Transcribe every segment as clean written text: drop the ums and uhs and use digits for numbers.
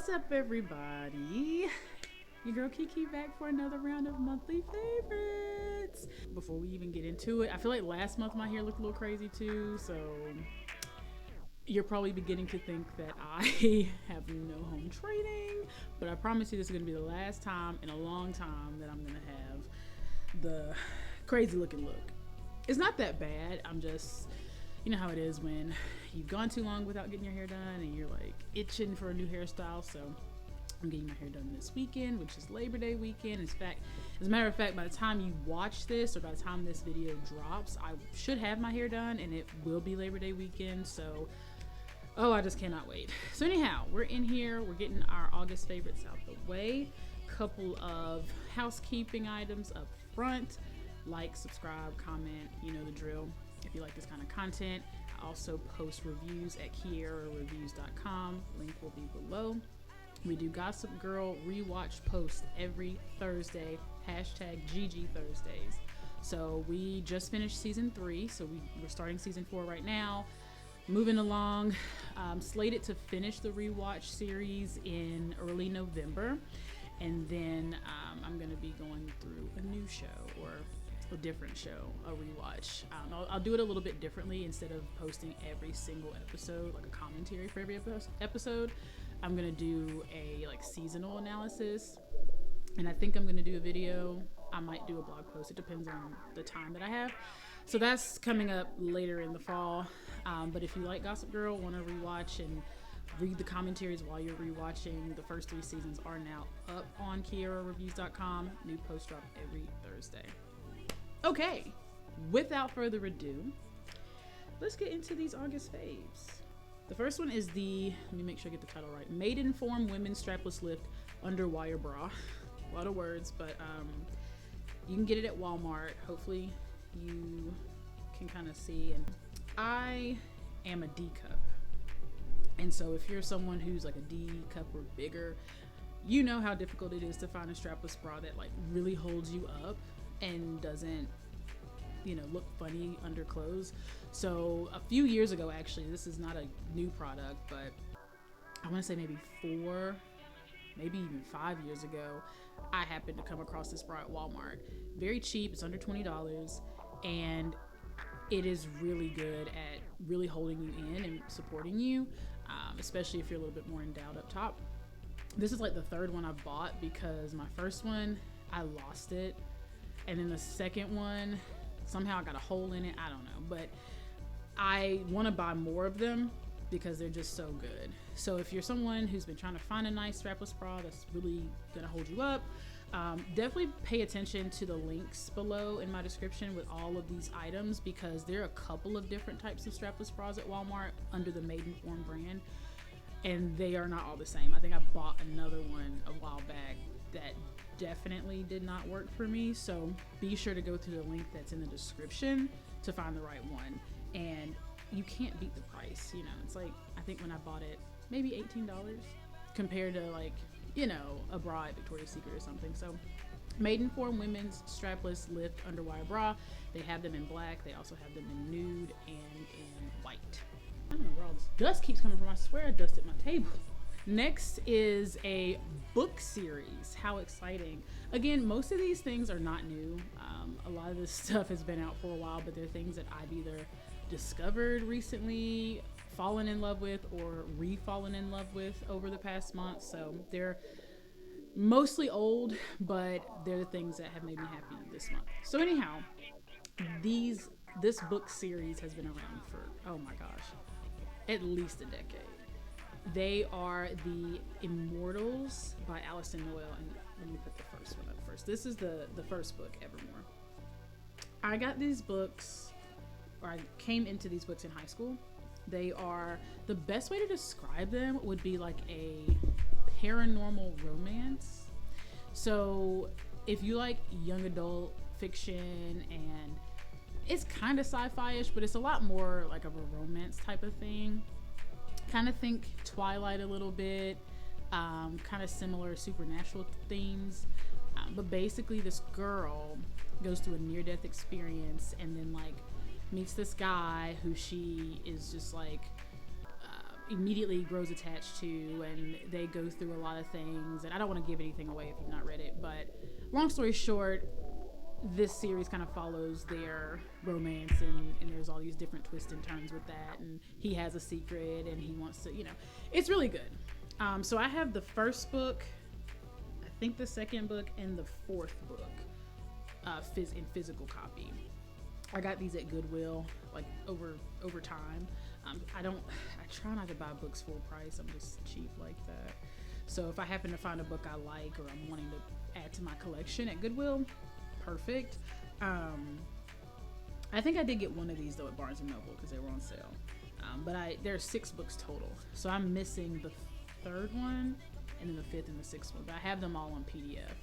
What's up, everybody? Your girl Kiki back for another round of monthly favorites. Before we even get into it, I feel like last month my hair looked a little crazy too, so you're probably beginning to think that I have no home training, but I promise you this is going to be the last time in a long time that I'm going to have the crazy looking look. It's not that bad. I'm just, you know how it is when you've gone too long without getting your hair done and you're like itching for a new hairstyle. So I'm getting my hair done this weekend, which is Labor Day weekend. As a matter of fact, by the time you watch this or by the time this video drops, I should have my hair done and it will be Labor Day weekend. So, oh, I just cannot wait. So anyhow, we're in here. We're getting our August favorites out the way. Couple of housekeeping items up front. Like, subscribe, comment, you know the drill. If you like this kind of content, I also post reviews at KieraReviews.com. Link will be below. We do Gossip Girl rewatch post every Thursday, #GG Thursdays. So we just finished season 3, so we're starting season 4 right now. Moving along, slated to finish the rewatch series in early November, and then I'm going to be going through a new show or a different show, a rewatch. I'll do it a little bit differently. Instead of posting every single episode, like a commentary for every episode, I'm gonna do a seasonal analysis, and I think I'm gonna do a video. I might do a blog post. It depends on the time that I have. So that's coming up later in the fall. But if you like Gossip Girl, want to rewatch and read the commentaries while you're rewatching, the first 3 seasons are now up on KieraReviews.com. New post drop every Thursday. Okay, without further ado, let's get into these August faves. The first one is let me make sure I get the title right, Maidenform Women's Strapless Lift Underwire Bra. A lot of words, but you can get it at Walmart. Hopefully you can kind of see. And I am a D cup. And so if you're someone who's like a D cup or bigger, you know how difficult it is to find a strapless bra that really holds you up and doesn't, look funny under clothes. So a few years ago, actually, this is not a new product, but I want to say maybe 4, maybe even 5 years ago, I happened to come across this bra at Walmart. Very cheap, it's under $20, and it is really good at really holding you in and supporting you, especially if you're a little bit more endowed up top. This is like the 3rd one I've bought because my first one, I lost it. And then the second one, somehow I got a hole in it. I don't know. But I want to buy more of them because they're just so good. So if you're someone who's been trying to find a nice strapless bra that's really going to hold you up, definitely pay attention to the links below in my description with all of these items, because there are a couple of different types of strapless bras at Walmart under the Maidenform brand, and they are not all the same. I think I bought another one a while back that definitely did not work for me, so be sure to go to the link that's in the description to find the right one. And you can't beat the price. It's like, I think when I bought it, maybe $18 compared to a bra at Victoria's Secret or something. So Maidenform Women's Strapless Lift Underwire Bra. They have them in black, they also have them in nude and in white. I don't know where all this dust keeps coming from. I swear I dusted my table. Next is a book series. How exciting. Again, most of these things are not new. A lot of this stuff has been out for a while, but they're things that I've either discovered recently, fallen in love with, or re-fallen in love with over the past month. So they're mostly old, but they're the things that have made me happy this month. So anyhow, this book series has been around for, oh my gosh, at least a decade. They are the Immortals by Alison Noel, and let me put the first one up first. This is the first book, Evermore. I got these books, or I came into these books in high school. They are, the best way to describe them would be like a paranormal romance. So if you like young adult fiction, and it's kind of sci-fi-ish, but it's a lot more like of a romance type of thing. Kind of think Twilight a little bit, kind of similar supernatural themes, but basically this girl goes through a near-death experience and then meets this guy who she is just immediately grows attached to, and they go through a lot of things. And I don't want to give anything away if you've not read it, but long story short, this series kind of follows their romance, and there's all these different twists and turns with that, and he has a secret and he wants to, it's really good. So I have the first book, I think the second book, and the fourth book in physical copy. I got these at Goodwill, like over time. I try not to buy books full price. I'm just cheap like that. So if I happen to find a book I like, or I'm wanting to add to my collection at Goodwill, perfect. I think I did get one of these though at Barnes & Noble because they were on sale. But there's 6 books total. So I'm missing the third one, and then the fifth and the sixth one. But I have them all on PDF.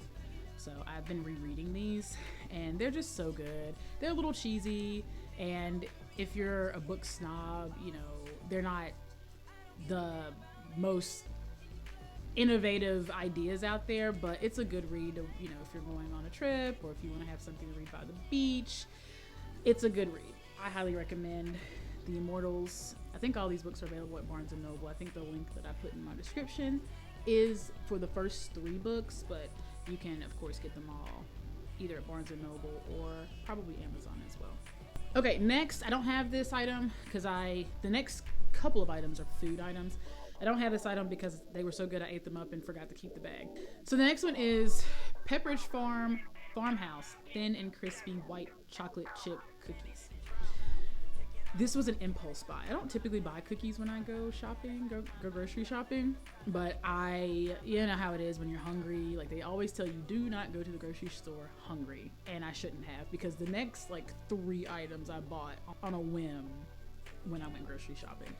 So I've been rereading these, and they're just so good. They're a little cheesy, and if you're a book snob, they're not the most innovative ideas out there, but it's a good read, if you're going on a trip, or if you want to have something to read by the beach. It's a good read. I highly recommend the Immortals. I think all these books are available at Barnes & Noble. I think the link that I put in my description is for the first 3 books, but you can of course get them all either at Barnes & Noble or probably Amazon as well. Okay, next, I don't have this item because the next couple of items are food items. I don't have this item because they were so good I ate them up and forgot to keep the bag. So the next one is Pepperidge Farm Farmhouse Thin and Crispy White Chocolate Chip Cookies. This was an impulse buy. I don't typically buy cookies when I go shopping, go grocery shopping, but you know how it is when you're hungry. Like, they always tell you, do not go to the grocery store hungry, and I shouldn't have, because the next 3 items I bought on a whim when I went grocery shopping.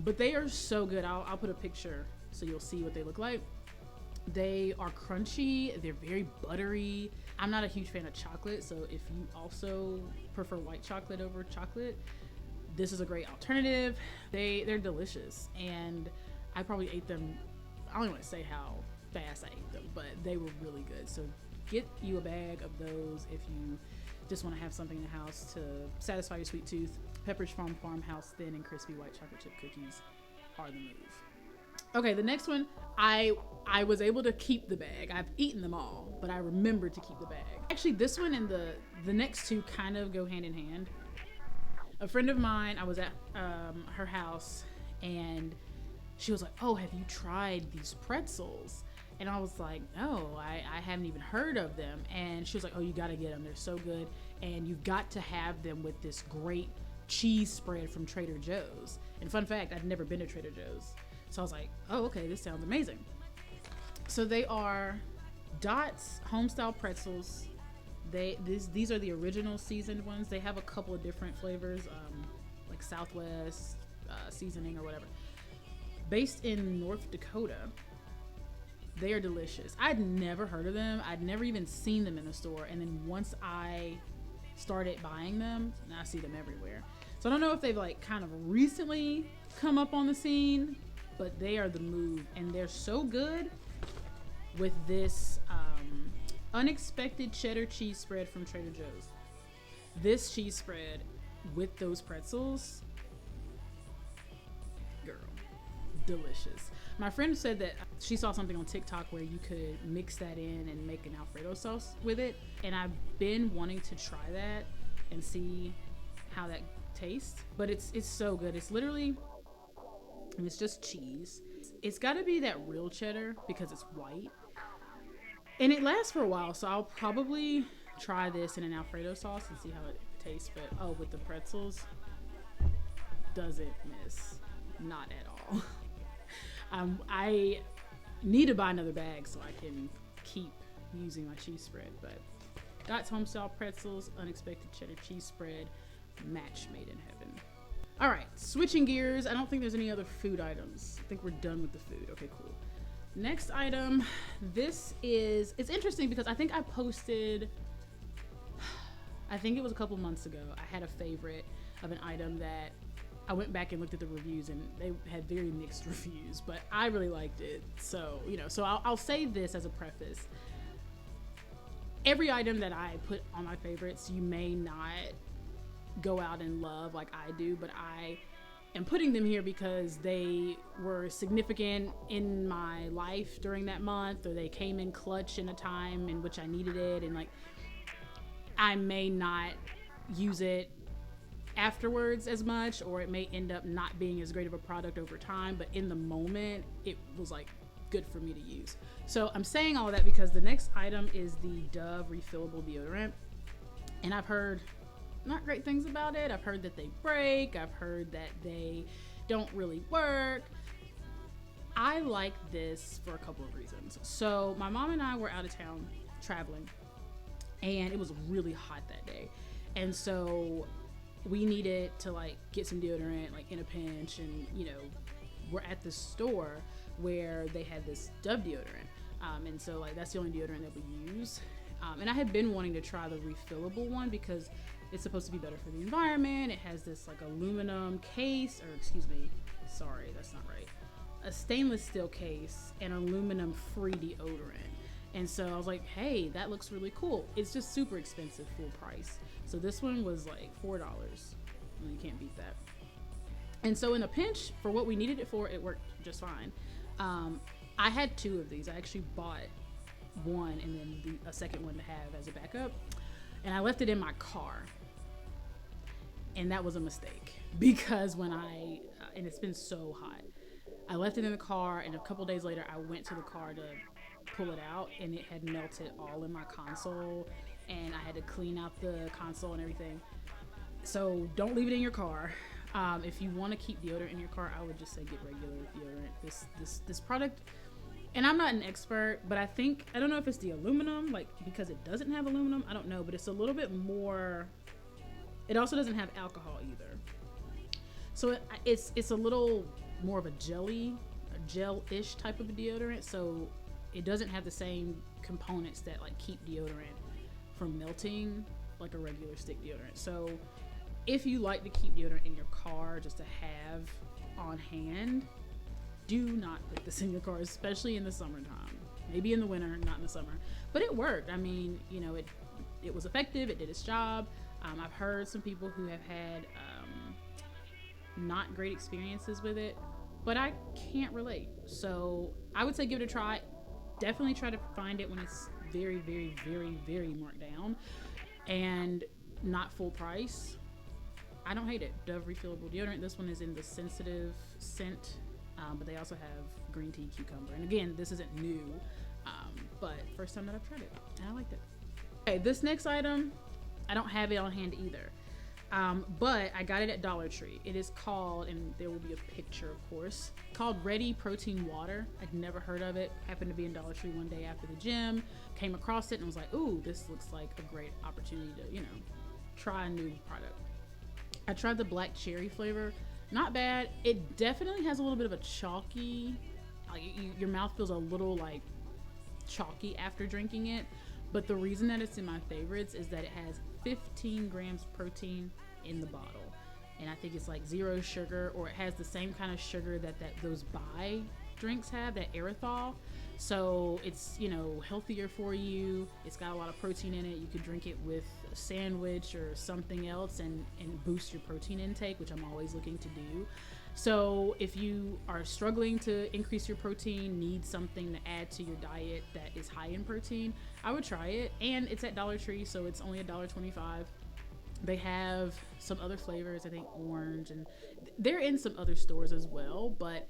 But they are so good. I'll put a picture so you'll see what they look like. They are crunchy. They're very buttery. I'm not a huge fan of chocolate, so if you also prefer white chocolate over chocolate, this is a great alternative. They're delicious, and I probably ate them. I don't even want to say how fast I ate them, but they were really good. So get you a bag of those if you just want to have something in the house to satisfy your sweet tooth. Pepperidge Farm Farmhouse Thin and Crispy White Chocolate Chip Cookies are the move. Okay, the next one, I was able to keep the bag. I've eaten them all, but I remembered to keep the bag. Actually, this one and the next 2 kind of go hand in hand. A friend of mine, I was at her house, and she was like, oh, have you tried these pretzels? And I was like, no, I haven't even heard of them. And she was like, oh, you gotta get them. They're so good. And you've got to have them with this great cheese spread from Trader Joe's. And fun fact, I'd never been to Trader Joe's. So I was like, oh, okay, this sounds amazing. So they are Dot's homestyle pretzels. These are the original seasoned ones. They have a couple of different flavors, like Southwest seasoning or whatever. Based in North Dakota. They are delicious. I'd never heard of them. I'd never even seen them in the store. And then once I started buying them, now I see them everywhere. So I don't know if they've kind of recently come up on the scene, but they are the move, and they're so good with this unexpected cheddar cheese spread from Trader Joe's. This cheese spread with those pretzels, girl, delicious. My friend said that she saw something on TikTok where you could mix that in and make an Alfredo sauce with it, and I've been wanting to try that and see how that tastes, but it's so good. It's literally, and it's just cheese. It's got to be that real cheddar because it's white, and it lasts for a while, so I'll probably try this in an Alfredo sauce and see how it tastes. But with the pretzels, doesn't miss, not at all. I need to buy another bag so I can keep using my cheese spread, but Dot's Homestyle Pretzels Unexpected Cheddar Cheese Spread, match made in heaven. All right, switching gears. I don't think there's any other food items. I think we're done with the food. Okay, cool. Next item. It's interesting because I think I posted, I think it was a couple months ago, I had a favorite of an item that I went back and looked at the reviews, and they had very mixed reviews, but I really liked it. So, so I'll say this as a preface. Every item that I put on my favorites, you may not go out and love like I do, but I am putting them here because they were significant in my life during that month, or they came in clutch in a time in which I needed it, and like I may not use it afterwards as much, or it may end up not being as great of a product over time, but in the moment it was like good for me to use. So I'm saying all of that because the next item is the Dove refillable deodorant, and I've heard not great things about it. I've heard that they break, I've heard that they don't really work. I like this for a couple of reasons. So my mom and I were out of town traveling, and it was really hot that day, and so we needed to like get some deodorant like in a pinch, and you know, we're at the store where they had this Dove deodorant, and so like that's the only deodorant that we use, and I had been wanting to try the refillable one because it's supposed to be better for the environment. It has this like aluminum case, or excuse me, sorry, that's not right, a stainless steel case and aluminum free deodorant. And so I was like, hey, that looks really cool. It's just super expensive, full price. So this one was like $4. You can't beat that. And so in a pinch, for what we needed it for, it worked just fine. I had 2 of these. I actually bought one and then a second one to have as a backup. And I left it in my car. And that was a mistake because when and it's been so hot, I left it in the car, and a couple days later I went to the car to pull it out, and it had melted all in my console, and I had to clean out the console and everything. So don't leave it in your car. If you want to keep deodorant in your car, I would just say get regular deodorant. This product, and I'm not an expert, but I don't know if it's the aluminum, like because it doesn't have aluminum, I don't know, but it's a little bit more. It also doesn't have alcohol either, so it's a little more of a gel-ish type of a deodorant. So it doesn't have the same components that like keep deodorant from melting like a regular stick deodorant. So if you like to keep deodorant in your car just to have on hand, do not put this in your car, especially in the summertime. Maybe in the winter, not in the summer. But it worked. I mean, you know, it was effective. It did its job. I've heard some people who have had not great experiences with it, but I can't relate. So I would say give it a try. Definitely try to find it when it's very, very, very, very marked down and not full price. I don't hate it. Dove refillable deodorant. This one is in the sensitive scent, but they also have green tea cucumber. And again, this isn't new, but first time that I've tried it, and I liked it. Okay, this next item, I don't have it on hand either, but I got it at Dollar Tree. It is called, and there will be a picture of course, called Ready Protein Water. I'd never heard of it. Happened to be in Dollar Tree one day after the gym, came across it and was like, ooh, this looks like a great opportunity to, you know, try a new product. I tried the black cherry flavor. Not bad. It definitely has a little bit of a chalky, like your mouth feels a little like chalky after drinking it. But the reason that it's in my favorites is that it has 15 grams protein in the bottle. And I think it's like 0 sugar, or it has the same kind of sugar that those Bai drinks have, that erythritol. So it's, you know, healthier for you. It's got a lot of protein in it. You could drink it with a sandwich or something else and boost your protein intake, which I'm always looking to do. So if you are struggling to increase your protein, need something to add to your diet that is high in protein, I would try it. And it's at Dollar Tree, so it's only $1.25. They have some other flavors, I think orange, and they're in some other stores as well, but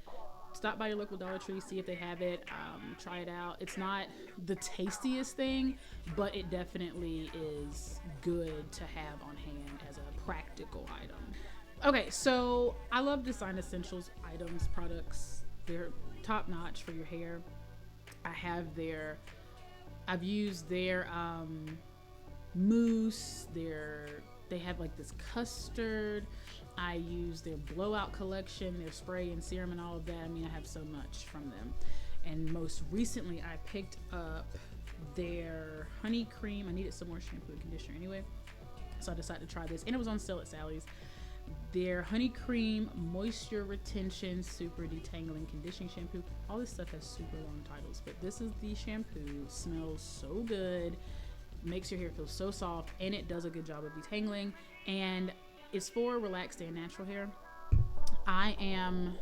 stop by your local Dollar Tree, see if they have it, try it out. It's not the tastiest thing, but it definitely is good to have on hand as a practical item. Okay, so I love Design Essentials items, products. They're top notch for your hair. I've used their mousse, they have like this custard. I use their blowout collection, their spray and serum and all of that. I mean, I have so much from them. And most recently I picked up their honey cream. I needed some more shampoo and conditioner anyway, so I decided to try this, and it was on sale at Sally's. Their honey cream moisture retention super detangling conditioning shampoo. All this stuff has super long titles, but this is the shampoo. Smells so good, makes your hair feel so soft, and it does a good job of detangling, and it's for relaxed and natural hair. I am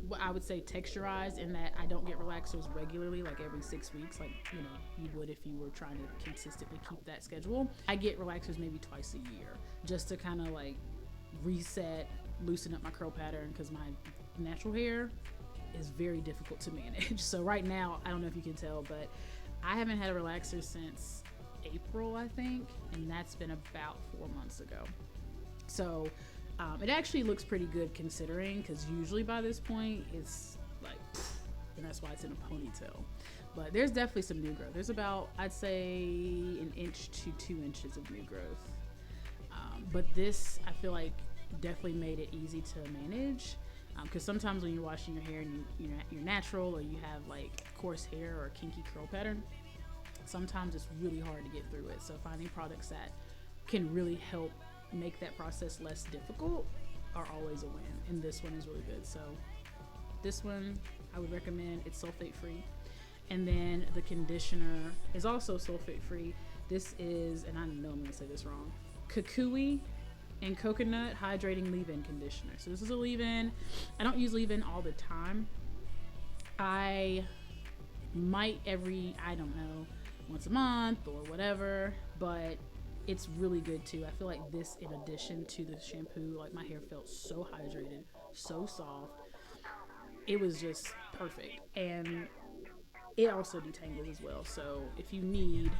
what I would say texturized in that I don't get relaxers regularly, like every 6 weeks, like you would if you were trying to consistently keep that schedule. I get relaxers maybe twice a year just to kind of like reset, loosen up my curl pattern, because my natural hair is very difficult to manage. So right now, I don't know if you can tell, but I haven't had a relaxer since April, I think, and that's been about 4 months ago. So it actually looks pretty good considering, because usually by this point it's like, and that's why it's in a ponytail. But there's definitely some new growth. There's about, I'd say, 1 inch to 2 inches of new growth. But this, I feel like, definitely made it easy to manage. Because sometimes when you're washing your hair and you're natural, or you have like coarse hair or a kinky curl pattern, sometimes it's really hard to get through it. So finding products that can really help make that process less difficult are always a win, and this one is really good. So this one I would recommend. It's sulfate free, and then the conditioner is also sulfate free. This is, and I know I'm gonna say this wrong, Kukui and coconut hydrating leave-in conditioner. So this is a leave-in. I don't use leave-in all the time. I might I don't know, once a month or whatever, but it's really good too. I feel like this, in addition to the shampoo, like my hair felt so hydrated, so soft. It was just perfect. And it also detangles as well. So if you need,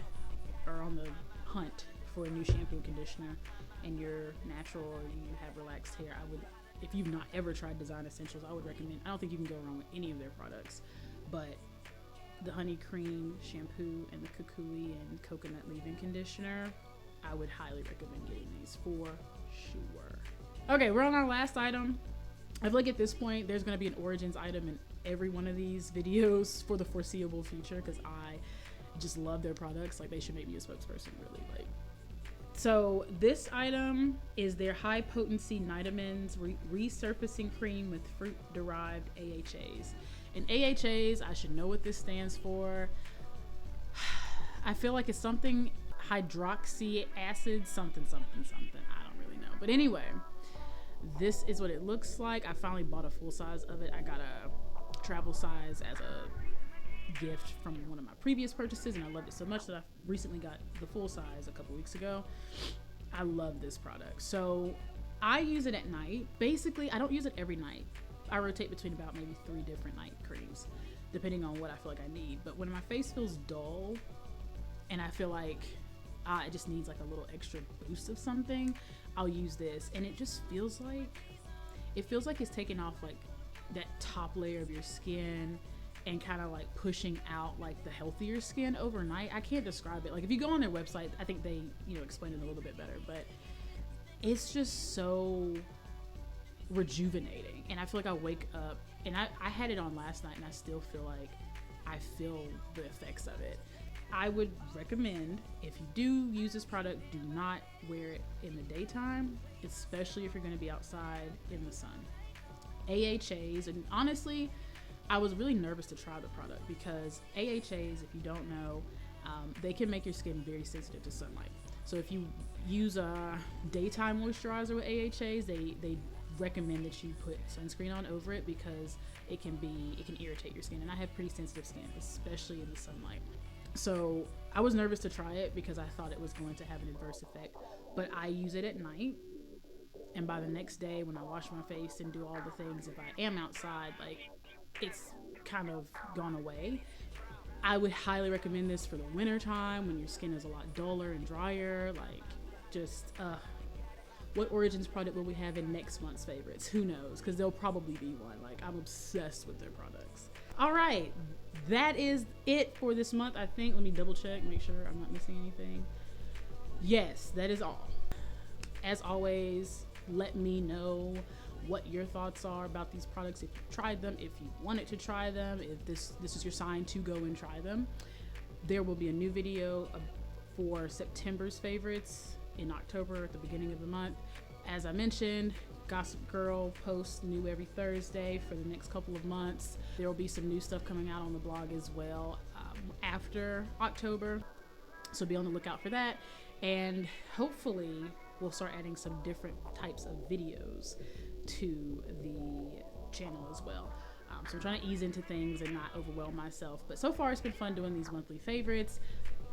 or on the hunt for a new shampoo and conditioner, and you're natural or you have relaxed hair, I would, if you've not ever tried Design Essentials, I would recommend. I don't think you can go wrong with any of their products, but the honey cream shampoo and the Kukui and coconut leave-in conditioner, I would highly recommend getting these for sure. Okay, we're on our last item. I feel like at this point there's going to be an Origins item in every one of these videos for the foreseeable future, because I just love their products. Like, they should make me a spokesperson, really. Like, so this item is their high potency Nitamins resurfacing cream with fruit derived AHAs. And AHAs, I should know what this stands for. I feel like it's something hydroxy acid, something. I don't really know. But anyway, this is what it looks like. I finally bought a full size of it. I got a travel size as a gift from one of my previous purchases, and I loved it so much that I recently got the full size a couple weeks ago. I love this product. So I use it at night. Basically, I don't use it every night. I rotate between about maybe 3 different night creams, depending on what I feel like I need. But when my face feels dull and I feel like it just needs like a little extra boost of something, I'll use this. And it just feels like, it's taking off like that top layer of your skin and kind of like pushing out like the healthier skin overnight. I can't describe it. Like, if you go on their website, I think they, explain it a little bit better, but it's just so rejuvenating. And I feel like I wake up, and I had it on last night, and I still feel like I feel the effects of it. I would recommend, if you do use this product, do not wear it in the daytime, especially if you're going to be outside in the sun. AHAs, and honestly, I was really nervous to try the product because AHAs, if you don't know, they can make your skin very sensitive to sunlight. So if you use a daytime moisturizer with AHAs, they recommend that you put sunscreen on over it, because it can irritate your skin. And I have pretty sensitive skin, especially in the sunlight. So I was nervous to try it because I thought it was going to have an adverse effect, but I use it at night. And by the next day, when I wash my face and do all the things, if I am outside, like, it's kind of gone away. I would highly recommend this for the winter time when your skin is a lot duller and drier. Like, just what Origins product will we have in next month's favorites? Who knows? Because there'll probably be one. Like, I'm obsessed with their products. All right, that is it for this month, I think. Let me double check, make sure I'm not missing anything. Yes, that is all. As always, let me know what your thoughts are about these products, if you tried them, if you wanted to try them, if this is your sign to go and try them. There will be a new video for September's favorites in October at the beginning of the month. As I mentioned, Gossip Girl posts new every Thursday for the next couple of months. There will be some new stuff coming out on the blog as well after October, so be on the lookout for that. And hopefully we'll start adding some different types of videos to the channel as well. So I'm trying to ease into things and not overwhelm myself. But so far, it's been fun doing these monthly favorites.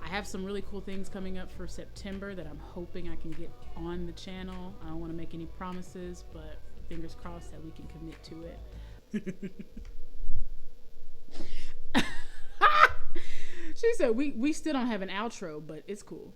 I have some really cool things coming up for September that I'm hoping I can get on the channel. I don't want to make any promises, but fingers crossed that we can commit to it. She said we still don't have an outro, but it's cool.